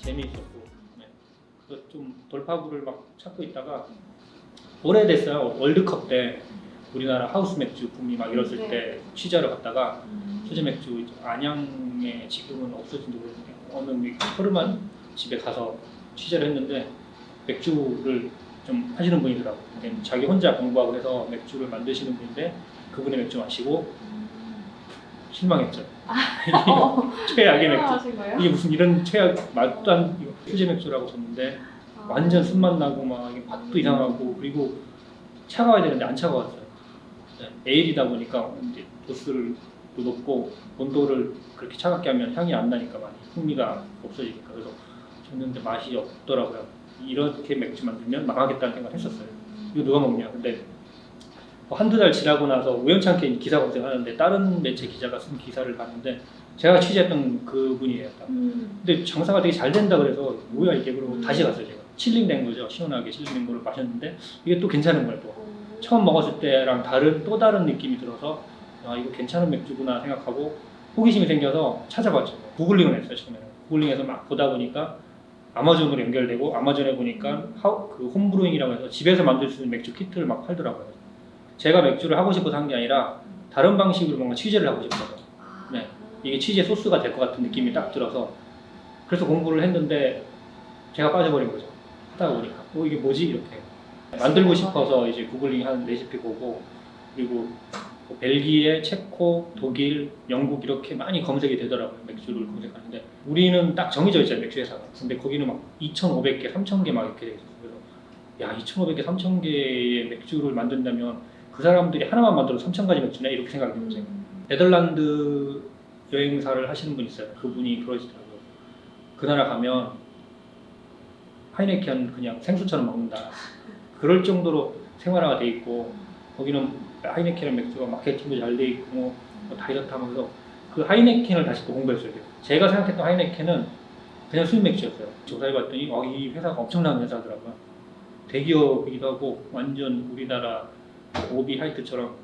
재미있었고, 네. 그래서 좀 돌파구를 막 찾고 있다가 오래됐어요. 월드컵 때 우리나라 하우스 맥주 붐이 막 이랬을 때 취재하러 갔다가 수제 맥주 안양에 지금은 없어진지 모르겠는데 어느 허름한 집에 가서 취재를 했는데 맥주를 좀 하시는 분이더라고요. 근데 자기 혼자 공부하고 해서 맥주를 만드시는 분인데 그분의 맥주 마시고 실망했죠. 최악의 맥주. 이게 무슨 이런 최악 말도 안 수제 맥주라고 줬는데 완전 쓴맛 나고 막 맛도 이상하고 그리고 차가워야 되는데 안 차가웠어요. 네, 에일이다 보니까 이제 도수를 높고 온도를 그렇게 차갑게 하면 향이 안 나니까 많이 풍미가 없어지니까 그래서 줬는데 맛이 없더라고요. 이렇게 맥주 만들면 망하겠다는 생각을 했었어요. 이거 누가 먹냐? 근데 뭐 한두 달 지나고 나서 우연찮게 기사 검색하는데 다른 매체 기자가 쓴 기사를 봤는데 제가 취재했던 그분이에요. 근데 장사가 되게 잘 된다 그래서 뭐야 이게 그러고 다시 갔어요. 제가 칠링된 거죠. 시원하게 칠링된 거를 마셨는데 이게 또 괜찮은 거예요. 또 처음 먹었을 때랑 또 다른 느낌이 들어서 아 이거 괜찮은 맥주구나 생각하고 호기심이 생겨서 찾아봤죠. 구글링을 했어요. 처음에는 구글링해서 막 보다 보니까 아마존으로 연결되고 아마존에 보니까 그 홈브루잉이라고 해서 집에서 만들 수 있는 맥주 키트를 막 팔더라고요. 제가 맥주를 하고 싶어서 한 게 아니라 다른 방식으로 뭔가 취재를 하고 싶어서 네, 이게 취재 소스가 될 것 같은 느낌이 딱 들어서 그래서 공부를 했는데 제가 빠져버린 거죠. 하다 보니까 이게 뭐지 이렇게 만들고 싶어서 이제 구글링 한 레시피 보고 그리고 뭐 벨기에, 체코, 독일, 영국 이렇게 많이 검색이 되더라고요. 맥주를 검색하는데 우리는 딱 정해져 있잖아요. 맥주 회사가. 근데 거기는 막 2,500개, 3,000개 막 이렇게 돼 있어요. 그래서 야 2,500개, 3,000개의 맥주를 만든다면 그 사람들이 하나만 만들어도 3,000가지 맥주네 이렇게 생각이 들었어요. 네덜란드 여행사를 하시는 분 있어요. 그분이 그러시더라고요. 그 나라 가면 하이네켄 그냥 생수처럼 먹는다. 그럴 정도로 생활화가 돼 있고 거기는 하이네켄 맥주가 마케팅도 잘 돼 있고 뭐 다 이렇다 하면서 그 하이네켄을 다시 또 공부했어요. 제가 생각했던 하이네켄은 그냥 수입 맥주였어요. 조사해봤더니 이 회사가 엄청난 회사더라고요. 대기업이기도 하고 완전 우리나라 오비 하이트처럼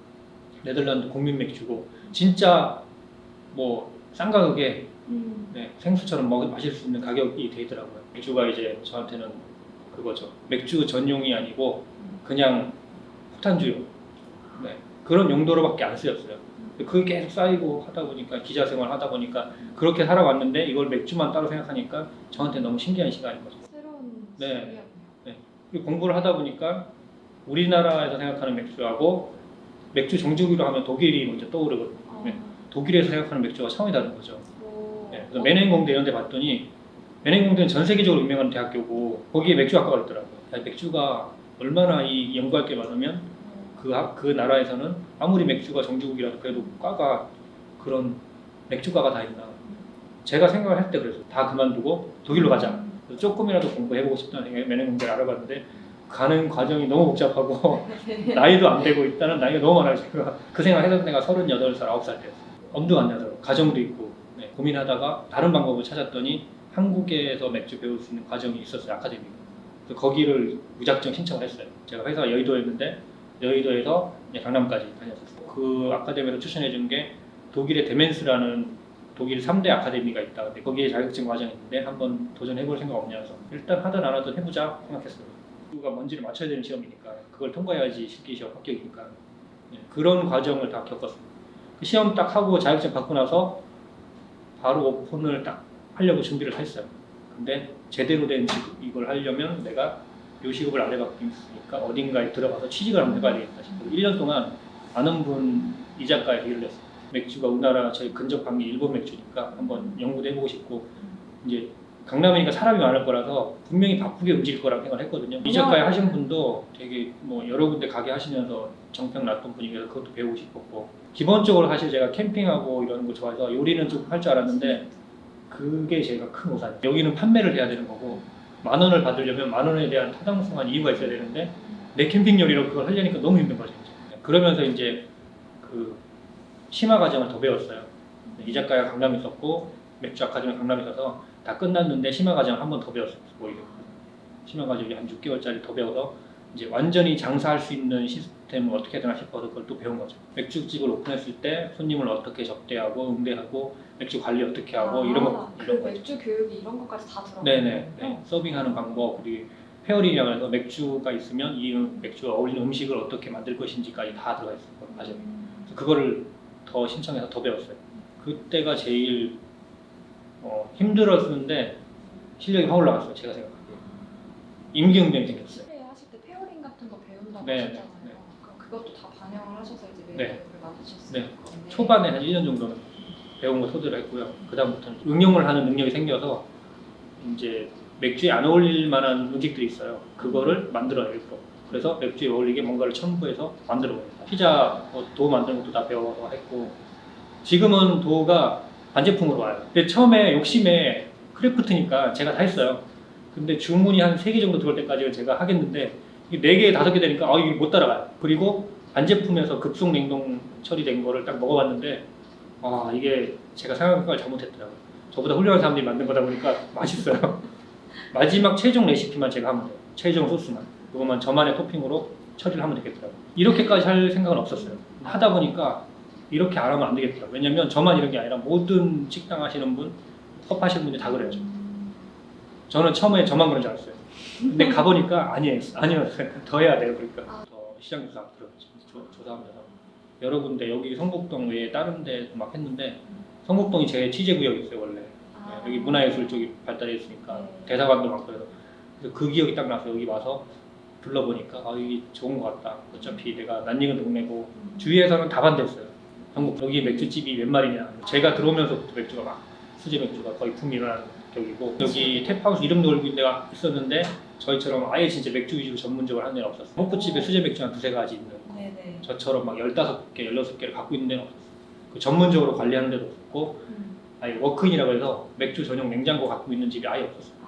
네덜란드 국민 맥주고 진짜 뭐 싼 가격에 네, 생수처럼 마실 수 있는 가격이 돼 있더라고요. 맥주가 이제 저한테는 그거죠. 맥주 전용이 아니고 그냥 폭탄주요. 네, 그런 용도로밖에 안 쓰였어요. 그게 계속 쌓이고 하다 보니까 기자 생활 하다 보니까 그렇게 살아왔는데 이걸 맥주만 따로 생각하니까 저한테 너무 신기한 시간인 거죠. 새로운 네. 네. 그리고 공부를 하다 보니까 우리나라에서 생각하는 맥주하고 맥주 정주기로 하면 독일이 먼저 떠오르거든요. 네. 독일에서 생각하는 맥주가 차원이 다른 거죠. 네. 그래서 메넨공대 이런 데 봤더니 메넨공대는 전 세계적으로 유명한 대학교고 거기에 맥주학과가 있더라고요. 맥주가 얼마나 이 연구할 게 많으면 그 나라에서는 아무리 맥주가 정주국이라도 그래도 과가 그런 맥주과가 다 있나. 제가 생각을 할 때 그래서 다 그만두고 독일로 가자. 조금이라도 공부해보고 싶다는 생각에 메넨공대를 알아봤는데 가는 과정이 너무 복잡하고 나이도 안 되고 일단은 나이가 너무 많아요. 제가 그 생각을 해서 내가 38살, 9살 때였어요. 엄두가 안 나더라고요. 가정도 있고 네, 고민하다가 다른 방법을 찾았더니 한국에서 맥주 배울 수 있는 과정이 있었어요. 아카데미가. 그래서 거기를 무작정 신청을 했어요. 제가 회사가 여의도였는데 여의도에서 강남까지 다녔었어요. 그 아카데미에서 추천해준 게 독일의 데멘스라는 독일 3대 아카데미가 있다. 근데 거기에 자격증 과정이 있는데 한번 도전해볼 생각 없냐서 일단 하든 안 하든 해보자 생각했어요. 누가 뭔지를 맞춰야 되는 시험이니까 그걸 통과해야지 실기 시험 합격이니까 네, 그런 과정을 다 겪었습니다. 그 시험 딱 하고 자격증 받고 나서 바로 오픈을 딱 하려고 준비를 했어요. 근데 제대로 된 이걸 하려면 내가 요식업을 안 해봤으니까 어딘가에 들어가서 취직을 한번 해봐야 되겠다 싶어서 1년 동안 아는 분 이자카에 일을 했어요. 맥주가 우리나라 저희 근접 관계 일본 맥주니까 한번 연구도 해보고 싶고 이제 강남이니까 사람이 많을 거라서 분명히 바쁘게 움직일 거라고 생각을 했거든요. 이자카에 하신 분도 되게 뭐 여러 군데 가게 하시면서 정평 놨던 분위기라서 그것도 배우고 싶었고 기본적으로 사실 제가 캠핑하고 이런 거 좋아해서 요리는 좀 할 줄 알았는데 그게 제가 큰 오산. 여기는 판매를 해야 되는 거고 10,000원을 받으려면 10,000원에 대한 타당성한 이유가 있어야 되는데 내 캠핑 요리로 그걸 하려니까 너무 힘든 거죠. 그러면서 이제 그 심화 과정을 더 배웠어요. 이자카야 강남에 있었고 맥주 아카데미 강남에 있어서 다 끝났는데 심화 과정을 한 번 더 배웠어요. 오히려 심화 과정이 한 6개월짜리 더 배워서 이제 완전히 장사할 수 있는 시스템을 어떻게 해야 되나 싶어서 그걸 또 배운 거죠. 맥주집을 오픈했을 때 손님을 어떻게 접대하고 응대하고 맥주 관리 어떻게 하고 이런 거 그 이런 거죠. 맥주 교육이 이런 것까지 다 들어가요. 네네. 서빙하는 방법 그리고 페어링이라고 해서 맥주가 있으면 이 맥주와 어울리는 음식을 어떻게 만들 것인지까지 다 들어가 있어요. 과정에. 그거를 더 신청해서 더 배웠어요. 그때가 제일 힘들었는데 실력이 확 올라갔어요. 제가 생각하기에. 임기응변이 생겼어요. 실내 하실 때 페어링 같은 거 배운다고 네, 하셨잖아요. 네. 그럼 그것도 다 반영을 하셔서 이제 네. 메뉴를 만드셨어요. 네. 초반에 한 1년 정도는 배운 거 토대로 했고요. 그 다음부터는 응용을 하는 능력이 생겨서 이제 맥주에 안 어울릴 만한 음식들이 있어요. 그거를 만들어요, 일부러. 그래서 맥주에 어울리게 뭔가를 첨부해서 만들어버려요. 피자 도 만드는 것도 다 배워서 했고 지금은 도가 반제품으로 와요. 근데 처음에 욕심에 크래프트니까 제가 다 했어요. 근데 주문이 한 3개 정도 들어올 때까지는 제가 하겠는데 4개, 5개 되니까 이게 못 따라가요. 그리고 반제품에서 급속 냉동 처리된 거를 딱 먹어봤는데 이게 제가 생각한 걸 잘못했더라고요. 저보다 훌륭한 사람들이 만든 거다 보니까 맛있어요. 마지막 최종 레시피만 제가 하면 돼요. 최종 소스만. 그것만 저만의 토핑으로 처리를 하면 되겠더라고요. 이렇게까지 할 생각은 없었어요. 하다 보니까 이렇게 안 하면 안 되겠더라고요. 왜냐면 저만 이런 게 아니라 모든 식당 하시는 분, 컵 하시는 분들이 다 그래요. 저는 처음에 저만 그런 줄 알았어요. 근데 가보니까 아니었어요. 더 해야 돼요. 그러니까 더 시장 조사 들어갔죠. 조사하면서 여러 군데 여기 성북동 외에 다른 데도 막 했는데 성북동이 제 취재 구역이었어요 원래. 여기 문화예술 쪽이 발달했으니까 대사관도 많고 그래서 그 기억이 딱 나서 여기 와서 둘러보니까 이게 좋은 것 같다. 어차피 내가 낯익은 동네고 주위에서는 다 반대했어요. 한국 여기 맥주집이 몇 마리냐. 제가 들어오면서부터 맥주가 막 수제 맥주가 거의 붐이 일어나는 격이고 여기 탭하우스 이름도 걸고 데가 있었는데 저희처럼 아예 진짜 맥주 위주로 전문적으로 하는 데는 없었어요. 호프집에 수제 맥주 한 2-3가지 있는 네네. 저처럼 막 15개, 16개를 갖고 있는 데는 없었어요. 그 전문적으로 관리하는 데도 없었고 아예 워크인이라고 해서 맥주 전용 냉장고 갖고 있는 집이 아예 없었어요.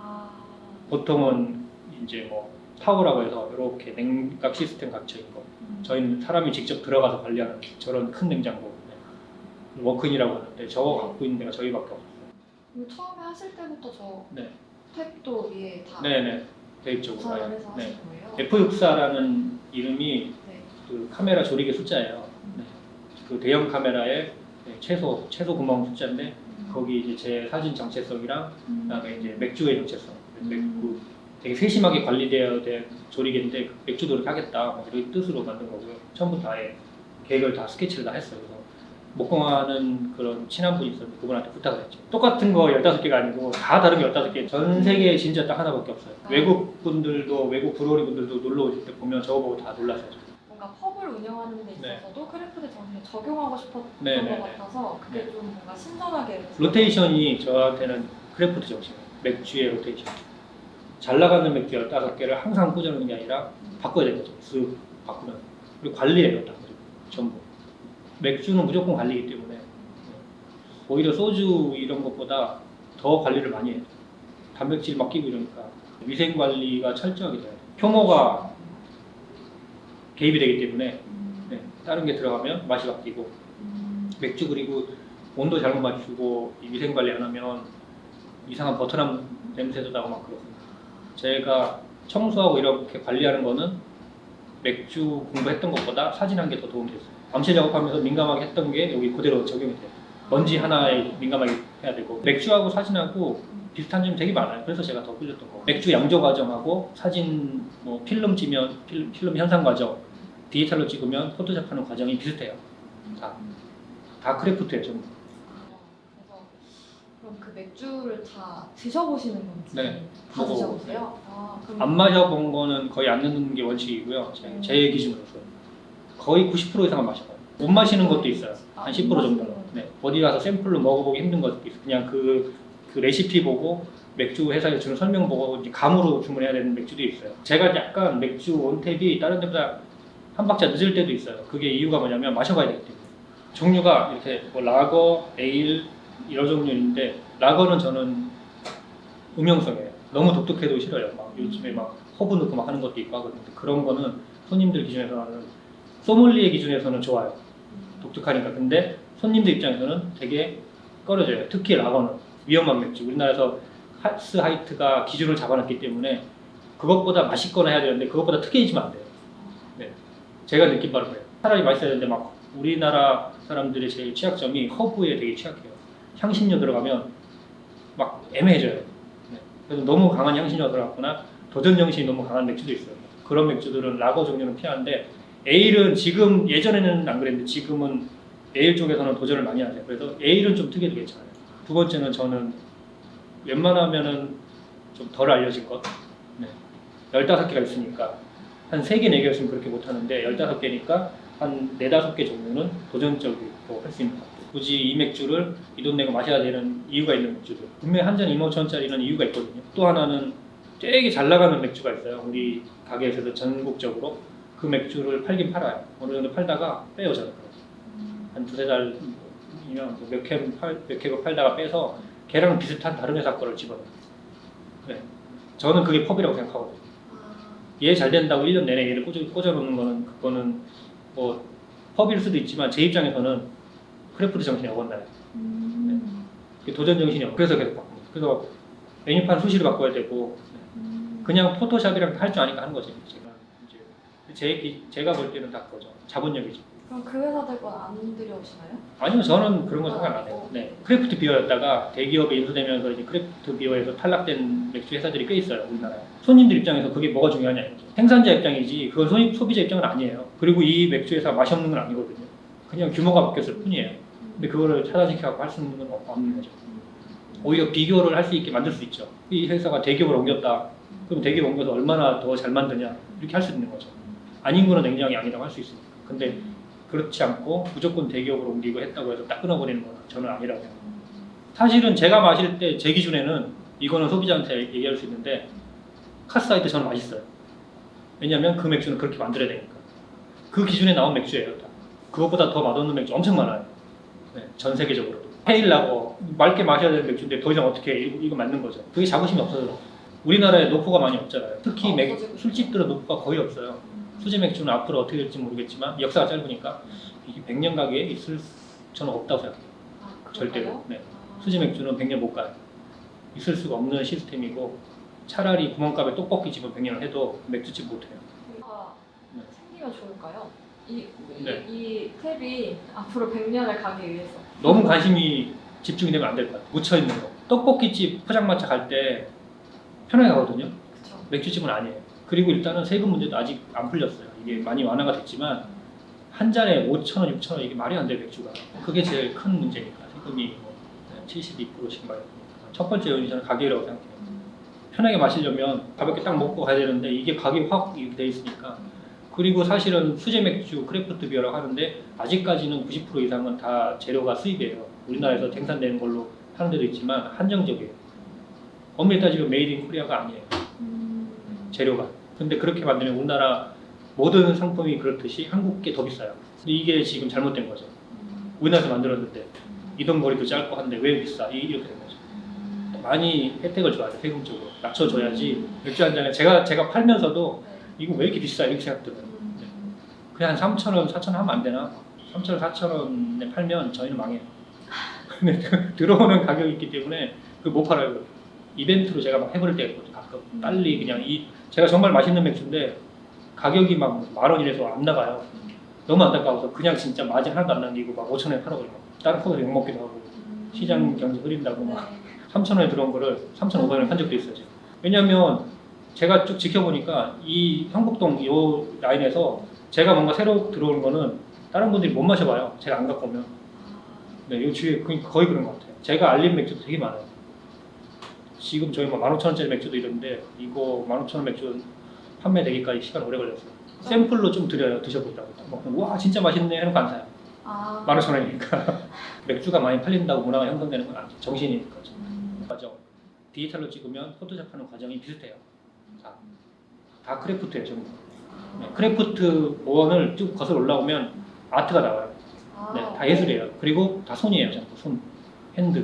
보통은 이제 뭐 타워라고 해서 이렇게 냉각 시스템 갇혀있는 거 저희는 사람이 직접 들어가서 관리하는 저런 큰 냉장고 워크인이라고 하는데 저거 갖고 있는 데가 저희밖에 없어요. 처음에 하실 때부터 저 네. 탭도 위에 다 네네 대입적으로 구상을 해서 네. 하신 거예요? F64라는 이름이 네. 그 카메라 조리개 숫자예요. 네. 그 대형 카메라의 최소 구멍 숫자인데 거기 이제 제 사진 정체성이랑 그다음에 이제 맥주의 정체성 그 되게 세심하게 관리되어야 될 조리개인데 맥주도 이렇게 하겠다 뭐 이런 뜻으로 만든 거고요. 처음부터 아예 계획을 다 스케치를 다 했어요. 그래서 목공하는 그런 친한 분이 있었는데 그분한테 부탁을 했죠. 똑같은 거 15개가 아니고 다 다른 게 15개. 전 세계에 진짜 딱 하나밖에 없어요. 외국 분들도 외국 브루어리 분들도 놀러 오실 때 보면 저거 보고 다 놀라셔요. 뭔가 펍을 운영하는 데 있어서도 크래프트 정신을 적용하고 싶었던 네네네. 것 같아서 그게 좀 뭔가 신선하게 로테이션이 저한테는 크래프트 정신이에요. 맥주의 로테이션. 잘 나가는 맥주 15개를 항상 꽂아놓는 게 아니라 바꿔야 되는 거죠. 쓱 바꾸면. 그리고 관리해요. 다 전부. 맥주는 무조건 관리이기 때문에 오히려 소주 이런 것보다 더 관리를 많이 해요. 단백질 막 끼고 이러니까 위생 관리가 철저하게 돼요. 효모가 개입이 되기 때문에 다른 게 들어가면 맛이 바뀌고 맥주 그리고 온도 잘못 맞추고 위생 관리 안 하면 이상한 버터남 냄새도 나고 막 그렇습니다. 제가 청소하고 이렇게 관리하는 거는 맥주 공부했던 것보다 사진 한 개 더 도움이 됐어요. 암체 작업하면서 민감하게 했던 게 여기 그대로 적용이 돼요. 먼지 하나에 민감하게 해야 되고 맥주하고 사진하고 비슷한 점이 되게 많아요. 그래서 제가 더 끌렸던 거. 맥주 양조 과정하고 사진 뭐 필름 찌면 필름 현상 과정, 디지털로 찍으면 포토샵하는 과정이 비슷해요. 다 크래프트예요, 전부. 그래서 그럼 그 맥주를 다 드셔보시는 건지 네. 다 드셔보세요? 그럼 안 마셔본 거는 거의 안 넣는 게 원칙이고요. 제 기준으로서 거의 90% 이상은 마셔봐요. 못 마시는 것도 있어요. 한 10% 정도. 네. 어디 가서 샘플로 먹어보기 힘든 것도 있어요. 그냥 그 레시피 보고 맥주 회사에서 주는 설명 보고 이제 감으로 주문해야 되는 맥주도 있어요. 제가 약간 맥주 온탭이 다른 데보다 한 박자 늦을 때도 있어요. 그게 이유가 뭐냐면 마셔봐야 되기 때문에. 종류가 이렇게 뭐 라거, 에일 이런 종류인데 라거는 저는 음용성이에요. 너무 독특해도 싫어요. 막 요즘에 막 허브 넣고 막 하는 것도 있고 하거든요. 그런 거는 손님들 기준에서는 소믈리에 기준에서는 좋아요. 독특하니까. 근데 손님들 입장에서는 되게 꺼려져요. 특히 라거는 위험한 맥주. 우리나라에서 하스 하이트가 기준을 잡아놨기 때문에 그것보다 맛있거나 해야 되는데 그것보다 특이해지면 안 돼요. 네. 제가 느낀 바로 그래요. 차라리 맛있어야 되는데 막 우리나라 사람들의 제일 취약점이 허브에 되게 취약해요. 향신료 들어가면 막 애매해져요. 네. 그래서 너무 강한 향신료 들어갔거나 도전 정신이 너무 강한 맥주도 있어요. 그런 맥주들은 라거 종류는 피하는데 에일은 지금 예전에는 안 그랬는데 지금은 에일 쪽에서는 도전을 많이 하세요. 그래서 에일은 좀 특이해도 괜찮아요. 두 번째는 저는 웬만하면은 좀 덜 알려진 것. 네. 15개가 있으니까 한 3개, 4개였으면 그렇게 못하는데 15개니까 한 4, 5개 정도는 도전적이고 할 수 있는 것 같아요. 굳이 이 맥주를 이 돈 내고 마셔야 되는 이유가 있는 맥주들. 분명히 한 잔 2,5천원짜리는 이유가 있거든요. 또 하나는 되게 잘 나가는 맥주가 있어요. 우리 가게에서도 전국적으로 그 맥주를 팔긴 팔아요. 어느 정도 팔다가 빼요 저는. 한 2, 3달이면 몇 캡을 팔다가 빼서 걔랑 비슷한 다른 회사 거를 집어넣어요. 네. 저는 그게 펍이라고 생각하거든요. 얘 잘 된다고 1년 내내 얘를 꽂아놓는 거는 그거는 뭐 펍일 수도 있지만 제 입장에서는 크래프트 정신이 어긋나요. 네. 도전 정신이 그래서 계속 바꿉니다. 그래서 메뉴판 수시로 바꿔야 되고 그냥 포토샵이랑 할 줄 아니까 하는 거지. 제가 볼 때는 다 그거죠. 자본력이죠. 그럼 그 회사들 건 안 들여오시나요? 아니요, 저는 그런 거 생각 안 해요. 네, 크래프트 비어였다가 대기업에 인수되면서 이제 크래프트 비어에서 탈락된 맥주 회사들이 꽤 있어요, 우리나라에. 손님들 입장에서 그게 뭐가 중요하냐 이거죠. 생산자 입장이지 그건 소비자 입장은 아니에요. 그리고 이 맥주 회사 맛이 없는 건 아니거든요. 그냥 규모가 바뀌었을 뿐이에요. 근데 그거를 차단시켜갖고 할 수 있는 건 없는 거죠. 오히려 비교를 할 수 있게 만들 수 있죠. 이 회사가 대기업을 옮겼다. 그럼 대기업 옮겨서 얼마나 더 잘 만드냐 이렇게 할 수 있는 거죠. 아닌 거는 냉정하게 아니라고 할 수 있으니까. 근데 그렇지 않고 무조건 대기업으로 옮기고 했다고 해서 딱 끊어버리는 건 저는 아니라고 생각합니다. 사실은 제가 마실 때 제 기준에는 이거는 소비자한테 얘기할 수 있는데 카스하이트 저는 맛있어요. 왜냐하면 그 맥주는 그렇게 만들어야 되니까. 그 기준에 나온 맥주예요. 다. 그것보다 더 맛없는 맥주 엄청 많아요. 네, 전 세계적으로도. 페일라고 맑게 마셔야 되는 맥주인데 더 이상 어떻게 해. 이거 맞는 거죠. 그게 자부심이 없어서. 우리나라에 노포가 많이 없잖아요. 특히 술집들은 노포가 거의 없어요. 수제 맥주는 앞으로 어떻게 될지 모르겠지만 역사가 짧으니까 이게 100년 가게에 있을 저는 없다고 생각해요. 절대로. 네. 수제 맥주는 100년 못 가요. 있을 수가 없는 시스템이고 차라리 구멍가게 떡볶이집은 100년을 해도 맥주집 못 해요. 네. 생기면 좋을까요? 이 네. 탭이 앞으로 100년을 가기 위해서 너무 관심이 집중이 되면 안 될 것 같아요. 묻혀있는 거. 떡볶이집 포장마차 갈 때 편하게 가거든요. 그쵸. 맥주집은 아니에요. 그리고 일단은 세금 문제도 아직 안 풀렸어요. 이게 많이 완화가 됐지만 한 잔에 5,000원, 6,000원 이게 말이 안 돼요, 맥주가. 그게 제일 큰 문제니까. 세금이 72%씩 많이 드니까. 첫 번째 요인이 저는 가격이라고 생각해요. 편하게 마시려면 가볍게 딱 먹고 가야 되는데 이게 가격이 확 돼 있으니까. 그리고 사실은 수제 맥주, 크래프트 비어라고 하는데 아직까지는 90% 이상은 다 재료가 수입이에요. 우리나라에서 생산되는 걸로 하는 데도 있지만 한정적이에요. 엄밀히 따지면 메이드 인 코리아가 아니에요. 재료가. 근데 그렇게 만들면 우리나라 모든 상품이 그렇듯이 한국 게 더 비싸요. 근데 이게 지금 잘못된 거죠. 우리나라에서 만들었는데 이동거리도 짧고 한데 왜 비싸? 이렇게 된 거죠. 많이 혜택을 줘야 돼, 세금적으로. 낮춰줘야지. 맥주 한 잔에 제가 팔면서도 이거 왜 이렇게 비싸? 이렇게 생각 들어요. 네. 그냥 한 3,000원, 4,000원 하면 안 되나? 3,000원, 4,000원에 팔면 저희는 망해요. 근데 들어오는 가격이 있기 때문에 그걸 못 팔아요. 이벤트로 제가 막 해버릴 때가 있거든요. 가끔 빨리 그냥 제가 정말 맛있는 맥주인데 가격이 막 10,000원이라서 안 나가요. 너무 안타까워서 그냥 진짜 마진 하나도 안 남기고 막 5,000원에 팔아버리고 다른 코너서 욕먹기도 하고 시장 경제 흐린다고 막 3,000원에 들어온 거를 3,500원에 판 적도 있어요. 왜냐면 제가 쭉 지켜보니까 이 형곡동 요 라인에서 제가 뭔가 새로 들어오는 거는 다른 분들이 못 마셔봐요. 제가 안 갖고 오면. 네, 요 주위에 거의 그런 것 같아요. 제가 알린 맥주도 되게 많아요. 지금 저희 뭐 15,000원짜리 맥주도 이런데 이거 15,000원 맥주 판매되기까지 시간 오래 걸렸어요. 샘플로 좀 드려요. 드셔보자고. 와 진짜 맛있네 해놓고 안 사요. 15,000원이니까. 맥주가 많이 팔린다고 문화가 형성되는 건 아니죠. 정신이니까. 과정. 디지털로 찍으면 포토샵하는 과정이 비슷해요. 다 크래프트예요. 전부. 네, 크래프트 원을 쭉 거슬러 올라오면 아트가 나와요. 네, 다 예술이에요. 그리고 다 손이에요. 전부 손, 핸드.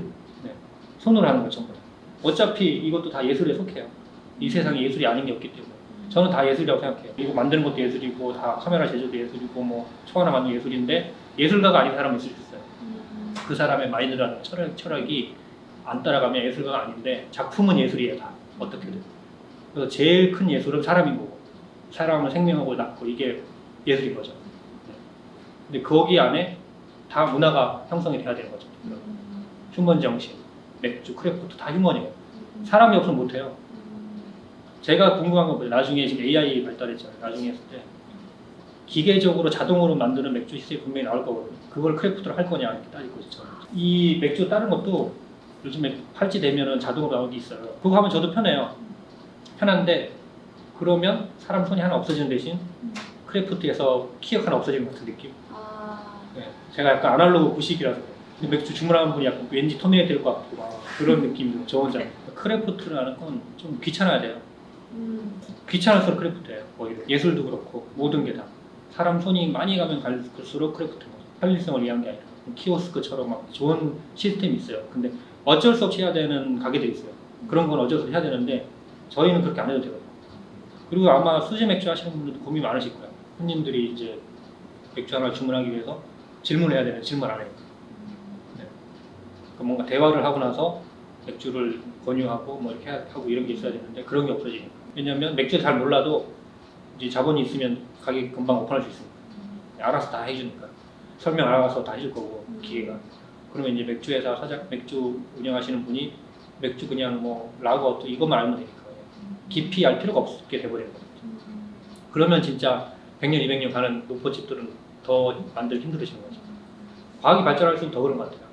네, 손으로 하는 거 전부 다. 어차피 이것도 다 예술에 속해요. 이 세상에 예술이 아닌 게 없기 때문에. 저는 다 예술이라고 생각해요. 이거 만드는 것도 예술이고 다 카메라 제조도 예술이고 뭐 초 하나 만드는 예술인데 예술가가 아닌 사람은 있을 수 있어요. 그 사람의 마인드라는 철학이 안 따라가면 예술가가 아닌데 작품은 예술이에요. 다 어떻게든. 그래서 제일 큰 예술은 사람인 거고 사람을 생명하고 낳고 이게 예술인 거죠. 네. 근데 거기 안에 다 문화가 형성이 돼야 되는 거죠. 휴먼 정신, 맥주, 크래프트 다 휴먼이에요. 사람이 없으면 못해요. 제가 궁금한 건 뭐예요? 나중에 지금 AI 발달했잖아요. 나중에 했을 때 기계적으로 자동으로 만드는 맥주 시스템이 분명히 나올 거거든요. 그걸 크래프트로 할 거냐 이렇게 따질 거죠. 저는. 이 맥주 다른 것도 요즘에 팔찌 되면은 자동으로 나오는 게 있어요. 그거 하면 저도 편해요. 편한데 그러면 사람 손이 하나 없어지는 대신 크래프트에서 키역 하나 없어지는 것 같은 느낌. 네, 제가 약간 아날로그 구식이라서 근데 맥주 주문하는 분이 약간 왠지 터미네이터일 것 같고 막 그런 느낌이고 저 혼자 크래프트라는 건 좀 귀찮아야 돼요. 귀찮아서 크래프트예요. 오히려 예술도 그렇고 모든 게 다 사람 손이 많이 가면 갈수록 크래프트인 거죠. 편리성을 위한 게 아니라 키오스크처럼 막 좋은 시스템이 있어요. 근데 어쩔 수 없이 해야 되는 가게도 있어요. 그런 건 어쩔 수 없이 해야 되는데 저희는 그렇게 안 해도 되거든요. 그리고 아마 수제 맥주 하시는 분들도 고민이 많으실 거예요. 손님들이 이제 맥주 하나 주문하기 위해서 질문을 해야 되는데 질문 안 해요. 네. 그러니까 뭔가 대화를 하고 나서 맥주를 권유하고 뭐 이렇게 하고 이런 게 있어야 되는데 그런 게 없어지니까. 왜냐면 맥주를 잘 몰라도 이제 자본이 있으면 가게 금방 오픈할 수 있으니까. 알아서 다 해주니까. 설명 알아서 다 해줄 거고 기계가. 그러면 이제 맥주 회사 사장, 맥주 운영하시는 분이 맥주 그냥 뭐 라거 어떤 이것만 알면 되니까 깊이 알 필요가 없게 돼버리는 거죠. 그러면 진짜 100년, 200년 가는 노포집들은 더 만들기 힘들어지는 거죠. 과학이 발전할수록 더 그런 것 같아요.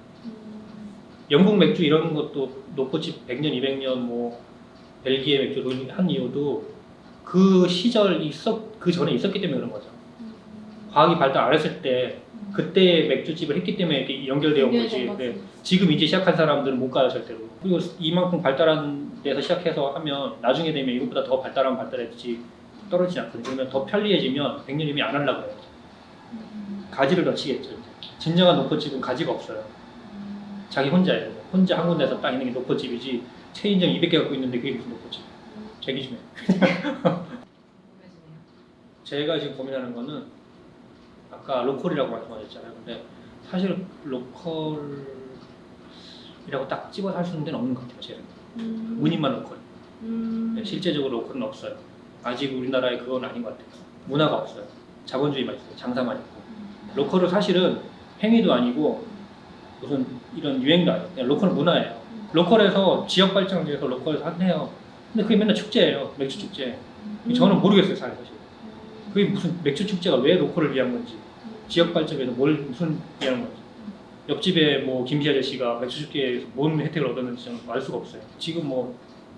영국 맥주 이런 것도 노포집 100년, 200년 뭐 벨기에 맥주 한 이유도 그 시절 그 전에 있었기 때문에 그런 거죠. 과학이 발달 안 했을 때 그때 맥주집을 했기 때문에 이렇게 연결되어 온 거지. 근데 지금 이제 시작한 사람들은 못 가요 절대로. 그리고 이만큼 발달한 데서 시작해서 하면 나중에 되면 이것보다 더 발달하면 발달했지 떨어지지 않거든요. 그러면 더 편리해지면 100년이면 안 하려고 해요. 가지를 더 치겠죠. 진정한 노포집은 가지가 없어요. 자기 혼자예요. 혼자 한 군데서 딱 있는 게 노포집이지 체인점 200개 갖고 있는데 그게 무슨 노포집. 제 기준에. 제가 지금 고민하는 거는 아까 로컬이라고 말씀하셨잖아요. 근데 사실 로컬이라고 딱 집어서 할 수 있는 데는 없는 것 같아요. 제가. 무늬만 로컬. 네, 실제적으로 로컬은 없어요. 아직 우리나라에 그건 아닌 것 같아요. 문화가 없어요. 자본주의만 있어요. 장사만 있고. 로컬은 사실은 행위도 아니고 무슨 이런 유행도 아니에요. 그냥 로컬 문화예요. 로컬에서 지역 발전을 위해서 로컬에서 한해요. 근데 그게 맨날 축제예요. 맥주 축제. 저는 모르겠어요, 사실. 그게 무슨 맥주 축제가 왜 로컬을 위한 건지, 지역 발전에서 무슨 위한 건지, 옆집에 뭐 김씨 아저씨가 맥주 축제에서 뭔 혜택을 얻었는지 저는 알 수가 없어요. 지금 뭐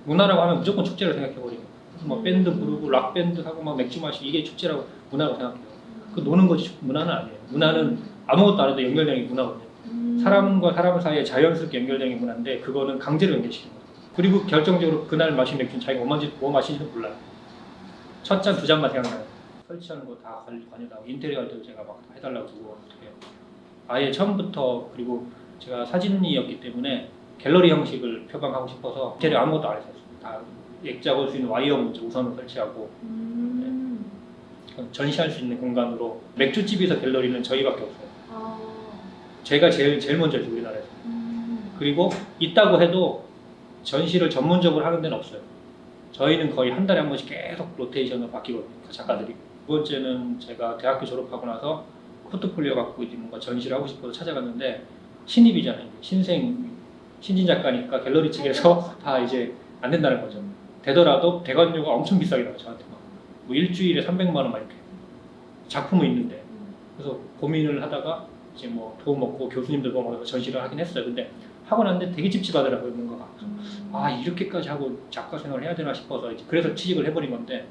문화라고 하면 무조건 축제를 생각해버리고, 뭐 밴드 부르고 락 밴드 하고 막 맥주 마시고 이게 축제라고 문화라고 생각해요. 그 노는 거지 문화는 아니에요. 문화는 아무것도 안 해도 연결되는 게 문화거든요. 사람과 사람 사이에 자연스럽게 연결되는 게 문화인데 그거는 강제로 연결시키는 거예요. 그리고 결정적으로 그날 마신 맥주는 자기가 뭐 마시는지도 몰라요. 첫 잔, 두 잔만 생각나요. 설치하는 거 다 관여하고 인테리어 할 때도 제가 막 해달라고 그러고 어떻게 아예 처음부터. 그리고 제가 사진이었기 때문에 갤러리 형식을 표방하고 싶어서 인테리어 아무것도 안 했어요. 다 액자 걸 수 있는 와이어 문자 우선은 설치하고 전시할 수 있는 공간으로. 맥주집에서 갤러리는 저희밖에 없어요. 제가 제일 먼저 했어요, 우리나라에서. 그리고 있다고 해도 전시를 전문적으로 하는 데는 없어요. 저희는 거의 한 달에 한 번씩 계속 로테이션을 바뀌거든요, 작가들이. 두 번째는 제가 대학교 졸업하고 나서 포트폴리오 갖고 이제 뭔가 전시를 하고 싶어서 찾아갔는데 신입이잖아요. 신진 작가니까 갤러리 측에서 다 이제 안 된다는 거죠. 되더라도 대관료가 엄청 비싸게 나와요, 저한테 막. 뭐 일주일에 300만 원 막 이렇게. 작품은 있는데. 그래서 고민을 하다가 이제 뭐 돈 먹고 교수님들 보고 전시를 하긴 했어요. 근데 하고 났는데 되게 찝찝하더라고요, 뭔가가. 아, 이렇게까지 하고 작가 생활을 해야 되나 싶어서 이제 그래서 취직을 해버린 건데,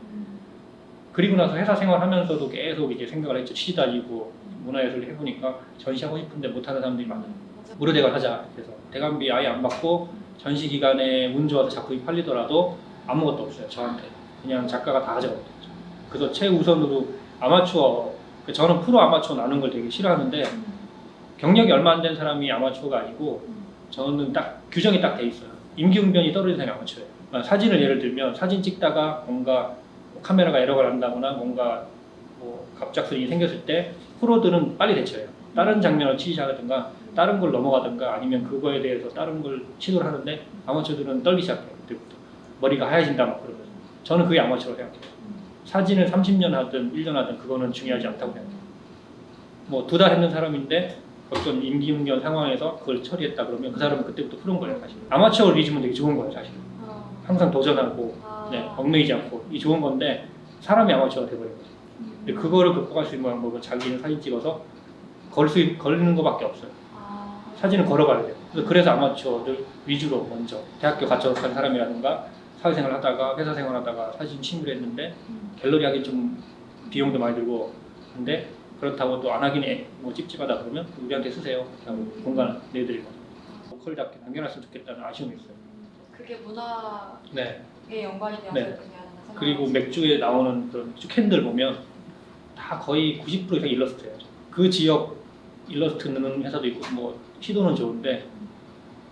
그리고 나서 회사 생활하면서도 계속 이제 생각을 했죠. 취지 다지고 문화예술을 해보니까 전시하고 싶은데 못하는 사람들이 많아요. 무료대관 하자. 그래서 대관비 아예 안 받고 전시 기간에 운 좋아서 작품이 팔리더라도 아무것도 없어요, 저한테. 그냥 작가가 다 가져가거든요. 그래서 최우선으로 아마추어, 저는 프로 아마추어 나눈 걸 되게 싫어하는데 경력이 얼마 안 된 사람이 아마추어가 아니고 저는 딱 규정이 딱 돼 있어요. 임기응변이 떨어진 사람이 아마추어예요. 사진을 예를 들면 사진 찍다가 뭔가 카메라가 에러가 난다거나 뭔가 뭐 갑작스레 생겼을 때 프로들은 빨리 대처해요. 다른 장면을 치시하든가 다른 걸 넘어가든가 아니면 그거에 대해서 다른 걸 시도를 하는데 아마추어들은 떨기 시작해요. 그때부터 머리가 하얘진다 막 그러면서 저는 그게 아마추어라고 생각해요. 사진을 30년 하든 1년 하든 그거는 중요하지 않다고 생각해요. 뭐 2달 했는 사람인데 어떤 임기응변 상황에서 그걸 처리했다 그러면 그 사람은 그때부터 프로인 거예요 사실. 아마추어 리즘은 되게 좋은 거예요 사실. 항상 도전하고 얽매이지 않고 이 좋은 건데 사람이 아마추어가 돼버린 거죠. 근데 그거를 극복할 수 있는 방법은 자기는 사진 찍어서 걸리는 거밖에 없어요. 사진을 걸어가야 돼요. 그래서 아마추어들 위주로 먼저 대학교 갓 졸업한 사람이라든가 사회생활 하다가 회사 생활하다가 사진 취미를 했는데 갤러리 하기 좀 비용도 많이 들고 근데 그렇다고 또 안 하긴 뭐 찝찝하다 그러면 우리한테 쓰세요. 하고 공간을 내드리고 로컬답게 남겨놨으면 좋겠다는 아쉬움이 있어요. 그게 문화에 네. 연관이 되어서 네. 그렇게 하는 생각. 그리고 맥주에 나오는 그런 맥주 캔들 보면 다 거의 90% 이상 일러스트예요. 그 지역 일러스트 넣는 회사도 있고 뭐 시도는 좋은데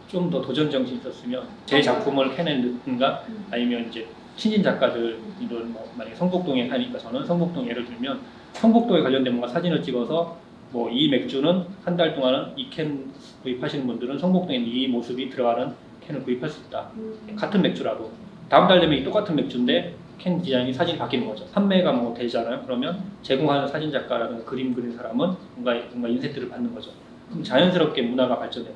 좀 더 도전 정신이 있었으면 제 작품을 캔에 넣든가 아니면 이제 신진 작가들 이런 뭐 만약에 성북동에 사니까 저는 성북동 예를 들면 성북동에 관련된 뭔가 사진을 찍어서 뭐 이 맥주는 한 달 동안은 이 캔 구입하시는 분들은 성북동에 이 모습이 들어가는 캔을 구입할 수 있다. 같은 맥주라도 다음 달 되면 이 똑같은 맥주인데 캔 디자인이 사진이 바뀌는 거죠. 판매가 뭐 되잖아요. 그러면 제공하는 사진 작가라든가 그림 그린 사람은 뭔가 인센트를 받는 거죠. 그럼 자연스럽게 문화가 발전돼요.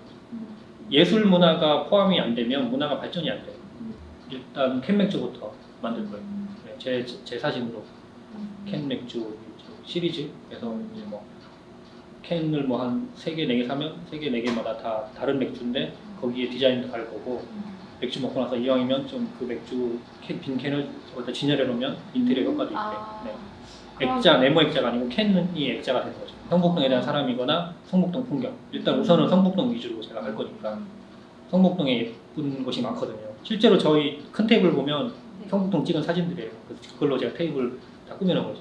예술 문화가 포함이 안 되면 문화가 발전이 안 돼요. 일단 캔 맥주부터 만들 거예요. 네, 제 사진으로 캔 맥주 시리즈에서 이제 뭐 캔을 뭐 한 3개, 4개 사면 3개, 4개마다 다 다른 맥주인데 거기에 디자인도 다를 거고 맥주 먹고 나서 이왕이면 좀 그 맥주 빈 캔을 어디다 진열해 놓으면 인테리어 효과도 있대. 네. 액자, 네모 액자가 아니고 캔이 액자가 되는 거죠. 성북동에 대한 사람이거나 성북동 풍경. 일단 우선은 성북동 위주로 제가 갈 거니까 성북동에 예쁜 곳이 많거든요. 실제로 저희 큰 테이블 보면 성북동 찍은 사진들이에요. 그걸로 제가 테이블 다 꾸며놓은 거죠.